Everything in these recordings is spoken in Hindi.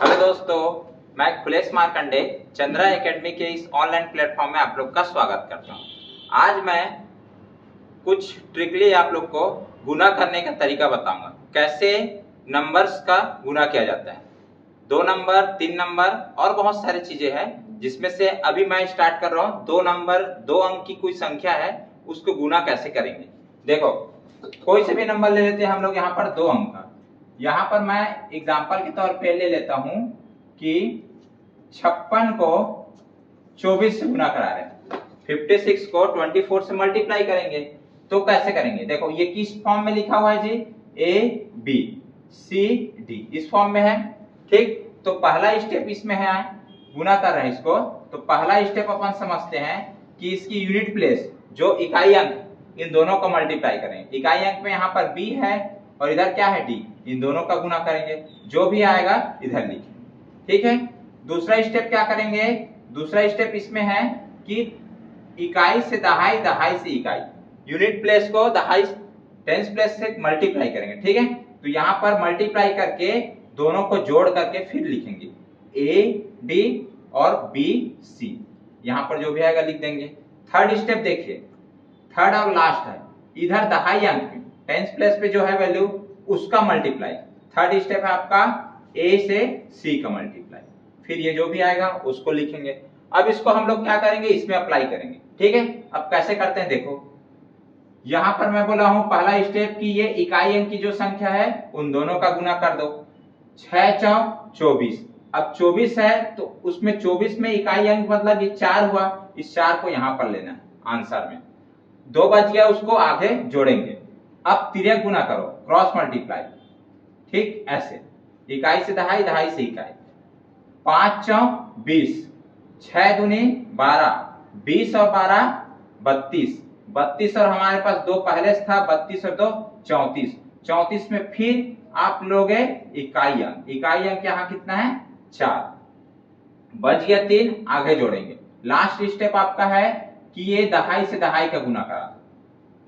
हेलो दोस्तों, मैं खुलेश मार्कंडे चंद्रा एकेडमी के इस ऑनलाइन प्लेटफॉर्म में आप लोग का स्वागत करता हूं। आज मैं कुछ ट्रिकली आप लोग को गुना करने का तरीका बताऊंगा, कैसे नंबर्स का गुना किया जाता है। 2 नंबर, 3 नंबर और बहुत सारी चीजें हैं, जिसमें से अभी मैं स्टार्ट कर रहा हूं। 2 नंबर, 2 अंक की कोई संख्या है, उसको गुना कैसे करेंगे। देखो, कोई से भी नंबर ले लेते हैं हम लोग। यहाँ पर 2 अंक का, यहाँ पर मैं एग्जाम्पल के तौर पे ले लेता हूं कि 56 को 24 से गुना करा रहे हैं, 56 को 24 से मल्टीप्लाई करेंगे। तो कैसे करेंगे, देखो ये किस फॉर्म में लिखा हुआ है जी, ए बी सी डी, इस फॉर्म में है। ठीक, तो पहला स्टेप इसमें है, गुना कर रहे हैं इसको। तो पहला स्टेप अपन समझते हैं कि इसकी यूनिट प्लेस, जो इकाई अंक, इन दोनों को मल्टीप्लाई करेंगे। इकाई अंक में यहाँ पर बी है और इधर क्या है, डी, इन दोनों का गुना करेंगे, जो भी आएगा इधर लिखेंगे। ठीक है, दूसरा स्टेप क्या करेंगे, दूसरा स्टेप इसमें है कि इकाई से दहाई, दहाई से इकाई, यूनिट प्लेस को दहाई टेंस प्लेस से मल्टीप्लाई करेंगे। ठीक है, तो यहाँ पर मल्टीप्लाई करके दोनों को जोड़ करके फिर लिखेंगे ए डी और बी सी, यहाँ पर जो भी आएगा लिख देंगे। थर्ड स्टेप देखिए, थर्ड और लास्ट है, इधर दहाई अंक में टेंस प्लेस पे जो है वैल्यू, उसका मल्टीप्लाई। थर्ड स्टेप है आपका ए से सी का मल्टीप्लाई, फिर ये जो भी आएगा उसको लिखेंगे। अब इसको हम लोग क्या करेंगे, इसमें अप्लाई करेंगे। ठीक है, अब कैसे करते हैं देखो, यहां पर मैं बोला हूं पहला स्टेप कि ये इकाई अंक की जो संख्या है उन दोनों का गुना कर दो। 6 चौक 24, अब 24 है तो उसमें 24 में इकाई अंक मतलब ये 4 हुआ, इस 4 को यहां पर लेना है आंसर में। 2 बच गया, उसको आगे जोड़ेंगे। अब तिर्यक गुना करो, क्रॉस मल्टीप्लाई। ठीक, ऐसे इकाई से दहाई, दहाई से इकाई। 5 चौक 20, 6 दूनी 12, 20 और 12 32, 32 और हमारे पास 2 पहले से था, 32 और 2 34, 34 में फिर आप लोगे इकाई अंक। इकाई अंक यहाँ कितना है, 4, बच गया 3, आगे जोड़ेंगे। लास्ट स्टेप आपका है कि ये दहाई से दहाई का गुना करा।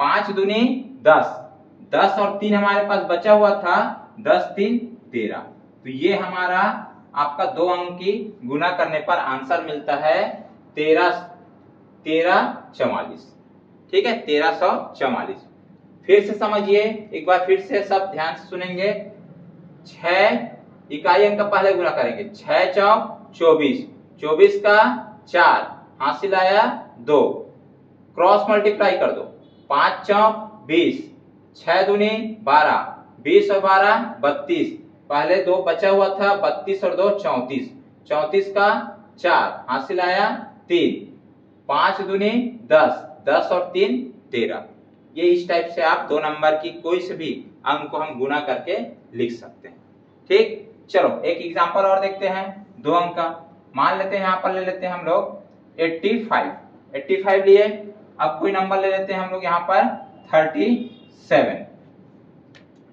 5 दूनी 10, 10 और 3 हमारे पास बचा हुआ था, 10 3 13। तो ये हमारा आपका 2 अंक की गुना करने पर आंसर मिलता है 1344। ठीक है, 1344। फिर से समझिए एक बार, फिर से सब ध्यान से सुनेंगे। 6 इकाई अंक का पहले गुना करेंगे, 6 चौक 24, 24 का 4, हासिल आया 2, क्रॉस मल्टीप्लाई कर दो। 5 चौक 20, 6 दूनी 12, 20 और 12 32, पहले 2 बचा हुआ था, 32 और 2 34, 34 का 4, हासिल आया 3, 5 दूनी 10, 10 और 3 13। ये इस टाइप से आप 2 नंबर की कोई से भी अंक को हम गुना करके लिख सकते हैं। ठीक, चलो एक एग्जांपल और देखते हैं 2 अंक का। मान लेते हैं यहाँ पर ले लेते हैं हम लोग 85, 85 लिए। अब कोई नंबर ले लेते हैं हम लोग यहाँ पर 37।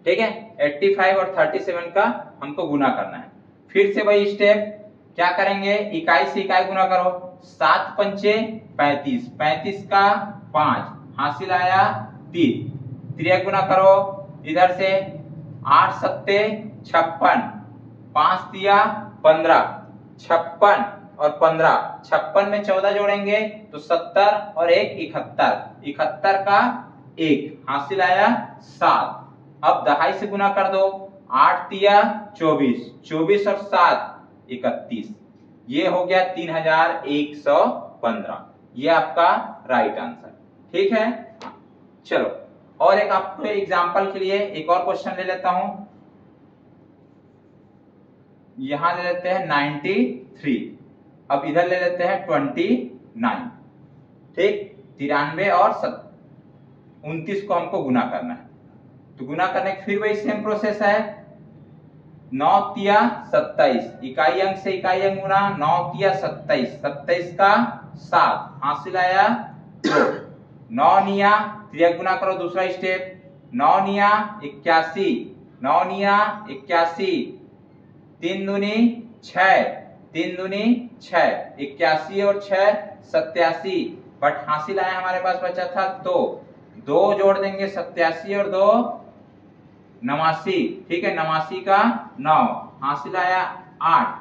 ठीक है, 85 और 37 का हमको गुना करना है। फिर से वही स्टेप, क्या करेंगे, इकाई से इकाई गुना करो। 7 पंचे 35, 35 का 5, हासिल आया 3, तिर्यक गुना करो इधर से। 8 सत्ते 56, 5 दिया 15, 56 और 15, 56 में 14 जोड़ेंगे तो 70 और 1 71, 71 का 1, हासिल आया 7। अब दहाई से गुना कर दो, 8 दिया 24, 24 और 7 31, ये हो गया 3115। ये आपका राइट आंसर। ठीक है, चलो और एक आपको एग्जांपल के लिए एक और क्वेश्चन ले लेता हूं। यहां ले लेते हैं 93, अब इधर ले लेते हैं 29। ठीक, 93 और 29 को हमको गुना करना है। तो गुना करने की फिर वही सेम प्रोसेस है। 9 तिया 27, इकाई अंक से इकाई अंक गुना। 9 तिया 27, 27 का 7, हासिल आया 2। 9 निया तिर्यक गुना करो, दूसरा स्टेप। 9 निया 81, 9 निया 81, 3 दूनी 6, 3 दूनी 6, 81 और 6 87, बट हासिल आया हमारे पास बचा था 2, 2 जोड़ देंगे, 87 और 2 89। ठीक है, 89 का 9, हासिल आया 8,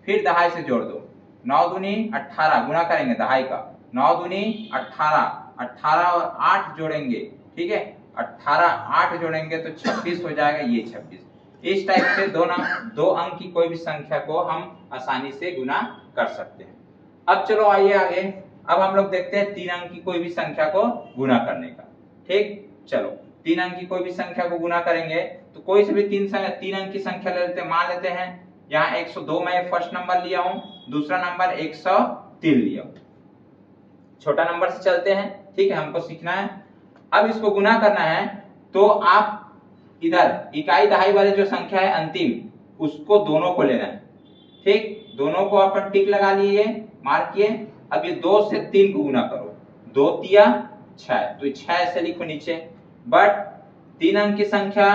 फिर दहाई से जोड़ दो, 9 दूनी 18, गुना करेंगे दहाई का, 9 दूनी 18, 18 और 8 जोड़ेंगे, ठीक है, 18 8 जोड़ेंगे तो 26 हो जाएगा, ये 26। इस टाइप से दो अंक की कोई भी संख्या को हम आसानी से गुना कर सकते हैं। अब चलो आइए आगे, अब हम लोग देखते हैं 3 अंक की कोई भी संख्या को गुना करने का। ठीक, चलो 3 अंक की कोई भी संख्या को गुना करेंगे तो कोई से भी 3 अंक की संख्या ले लेते हैं। मान लेते हैं यहाँ 102 मैं फर्स्ट नंबर लिया हूं, दूसरा नंबर 103 लिया हूं, छोटा नंबर से चलते हैं, ठीक है, हमको सीखना है। अब इसको गुना करना है तो आप इधर इकाई दहाई वाले जो संख्या है अंतिम, उसको दोनों को लेना है, ठीक, दोनों को अपन टिक लगा लिए, मार्क किए। अब ये 2 से 3 को गुना करो, 2 तिया 6, तो 6 ऐसे लिखो नीचे। बट 3 अंक की संख्या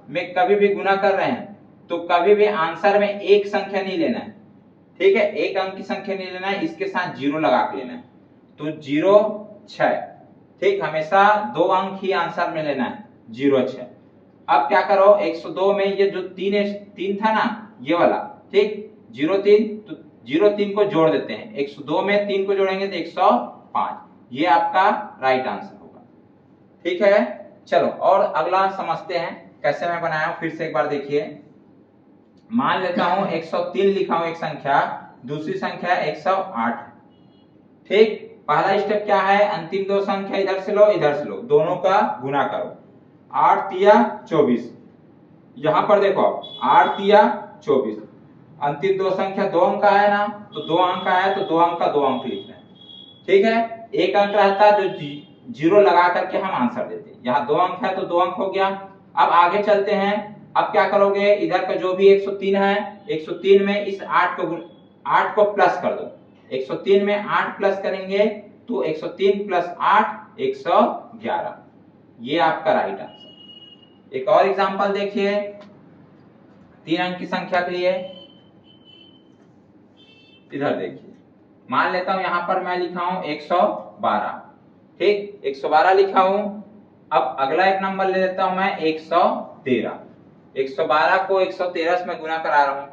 में कभी भी गुना कर रहे हैं तो कभी भी आंसर में एक संख्या नहीं लेना है, ठीक है, एक अंक की संख्या नहीं लेना है, इसके साथ 0 लगा के लेना है, तो 0 6, ठीक, हमेशा 2 अंक ही आंसर में लेना है, 0 6। अब क्या करो, 102 में ये जो 3 था ना, ये वाला, ठीक, 0 3, तो 0 3 को जोड़ देते हैं, 102 में 3 को जोड़ेंगे तो 105, ये आपका राइट आंसर होगा, ठीक है। चलो और अगला समझते हैं कैसे मैं बनाया हूं, फिर से एक बार देखिए। मान लेता हूं 103 लिखा हूं एक संख्या, दूसरी संख्या 108, ठीक, पहला स्टेप क्या है, अंतिम 2 संख्या इधर से लो इधर से लो, दोनों का गुना करो, 8 तिया 24, यहां पर देखो 8 तिया 24, अंतिम 2 संख्या 2 अंक का है ना, तो 2 अंक का है तो 2 अंक का 2 अंक लिखना है, ठीक है, एक अंक रहता है जो 0 लगा करके हम आंसर देते हैं, यहाँ 2 अंक है तो 2 अंक हो गया। अब आगे चलते हैं, अब क्या करोगे, इधर का जो भी 103 है, 103 में इस 8 को प्लस कर दो, 103 में 8 प्लस करेंगे तो 103 प्लस 8 111, ये आपका राइट आंसर। एक और एग्जांपल देखिए 3 अंक की संख्या के लिए, इधर देखिए, मान लेता हूं यहां पर मैं लिखा हूं 112, ठीक, 112 लिखा हूं। अब अगला एक नंबर ले लेता हूं मैं 113, 112 को 113 से मैं गुना करा रहा हूं।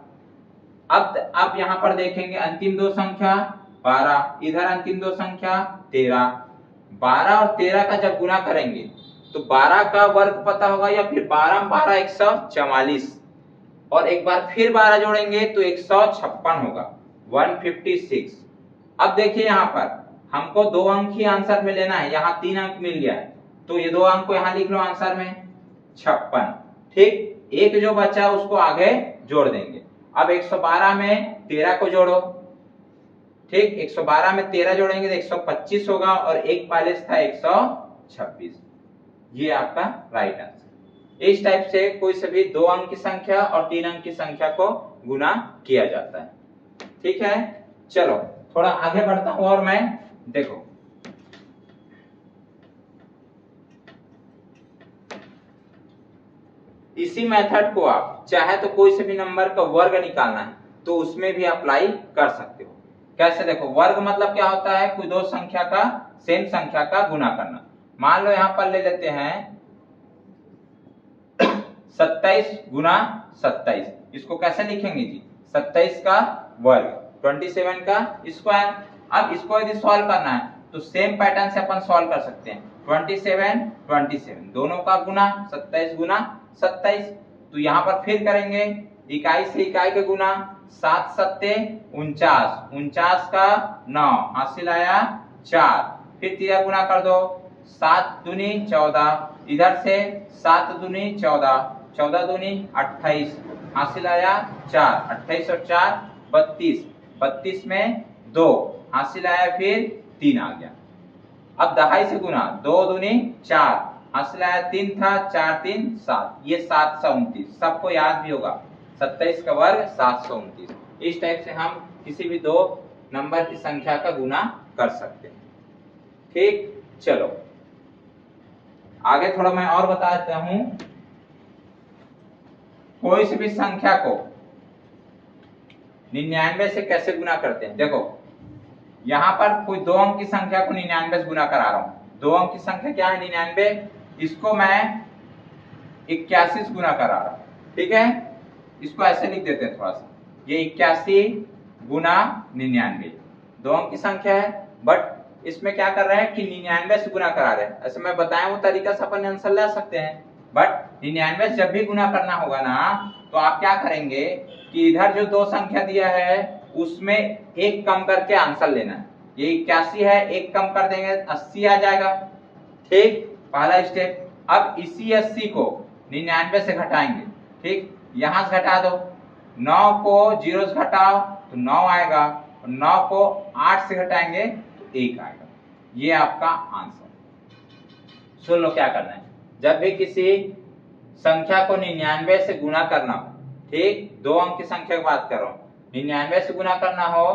अब यहां पर देखेंगे अंतिम 2 संख्या 12, इधर अंतिम 2 संख्या 13, 12 और 13 का जब गुना करेंगे तो 12 का वर्ग पता होगा या फिर 12 12 144, और एक बार फिर 12 जोड़ेंगे तो 156 होगा, 156। अब देखिए यहाँ पर हमको 2 अंक ही आंसर में लेना है, यहाँ 3 अंक मिल गया है तो ये 2 अंक को यहाँ लिख लो आंसर में 56, ठीक, एक जो बचा उसको आगे जोड़ देंगे। अब 112 में 13 को जोड़ो, ठीक, 112 में 13 जोड़ेंगे तो 125 होगा और एक पहले था 126, ये आपका राइट आंसर। इस टाइप से कोई से भी 2 अंक की संख्या और 3 अंक की संख्या को गुना किया जाता है, ठीक है। चलो थोड़ा आगे बढ़ता हूं और मैं देखो इसी मेथड को आप चाहे तो कोई से भी नंबर का वर्ग निकालना है तो उसमें भी अप्लाई कर सकते हो। कैसे, देखो वर्ग मतलब क्या होता है, कोई 2 संख्या का सेम संख्या का गुना करना। मान लो यहां पर ले लेते हैं 27 गुना 27, इसको कैसे लिखेंगे जी, 27 का वर्ग 27 का स्क्वायर। अब इसको यदि सॉल्व करना है तो सेम पैटर्न से अपन सॉल्व कर सकते हैं, 27 दोनों का गुना 27 गुना 27, तो यहाँ पर फिर करेंगे इकाई से इकाई के गुना, 7 सत्ते 49, 49 का 9 हासिल आया 4, फिर 3 गुना कर दो, 7 दूनी 14, इधर से 7 दूनी 14, 14 दूनी 28 हासिल आया 4, 28 और 4 32, 32 में 2 हासिल आया फिर 3 आ गया। अब दहाई से गुना, 2 दूनी 4 हासिल आया 3 था, 4 3 7, ये 729, सबको याद भी होगा 27 का वर्ग 729। इस टाइप से हम किसी भी 2 नंबर की संख्या का गुना कर सकते हैं, ठीक। चलो आगे थोड़ा मैं और बता देता हूं, कोई सी भी संख्या को 99 से कैसे गुना करते हैं। देखो यहां पर कोई 2 अंक की संख्या को 99 से गुना करा रहा हूं, 2 अंक की संख्या क्या है 99, इसको मैं 81 से गुना करा रहा हूं, ठीक है, इसको ऐसे लिख देते हैं थोड़ा सा, ये 81 गुना 99 2 अंक की संख्या है, बट इसमें क्या कर रहे हैं कि 99 से गुना करा रहे हैं। ऐसे मैं बताया वो तरीका से अपन आंसर ला सकते हैं, बट 99 से जब भी गुना करना होगा ना तो आप क्या करेंगे कि इधर जो 2 संख्या दिया है उसमें एक कम करके आंसर लेना है। ये 81 है, एक कम कर देंगे 80 आ जाएगा। ठीक, पहला स्टेप। अब इसी 80 को 99 से घटाएंगे। ठीक, यहां से घटा दो, 9 को 0 से घटाओ तो 9 आएगा, और 9 को 8 से घटाएंगे तो 1 आएगा। ये आपका आंसर। सुन लो क्या करना है। जब भी किसी संख्या को 99 से गुना करना हो, ठीक, 2 अंक की संख्या की बात कर रहा हूं, 99 से गुना करना हो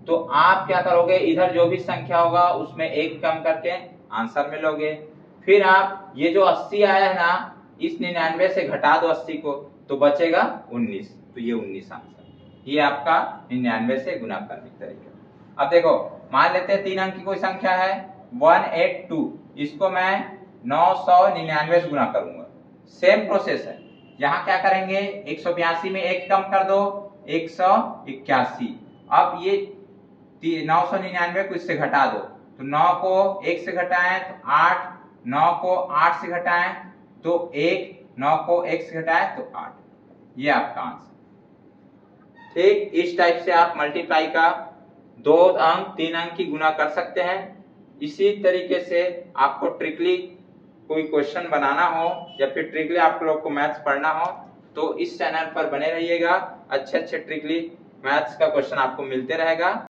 तो आप क्या करोगे, इधर जो भी संख्या होगा उसमें एक कम करके आंसर में लोगे। फिर आप ये जो 80 आया है ना, इस 99 से घटा दो 80 को तो बचेगा 19, तो ये 19 आंसर। ये आपका 99 से गुना करने का तरीका। अब देखो, मान लेते हैं 3 अंक की कोई संख्या है 182, इसको मैं 999 से गुना करूंगा। सेम प्रोसेस है, यहाँ क्या करेंगे 182 में एक कम कर दो 181। अब ये 999 को इससे घटा दो तो 9 को 1 से घटाएं तो 8, 9 को 8 से घटाएं तो 1, 9 को 1 से घटाएं तो 8। ये आपका आंसर। ठीक, इस टाइप से आप मल्टीप्लाई का 2 अंक 3 अंक की गुना कर सकते हैं। इसी तरीके से आपको ट्रिकली कोई क्वेश्चन बनाना हो या फिर ट्रिकली आप लोग को मैथ्स पढ़ना हो तो इस चैनल पर बने रहिएगा। अच्छे अच्छे ट्रिकली मैथ्स का क्वेश्चन आपको मिलते रहेगा।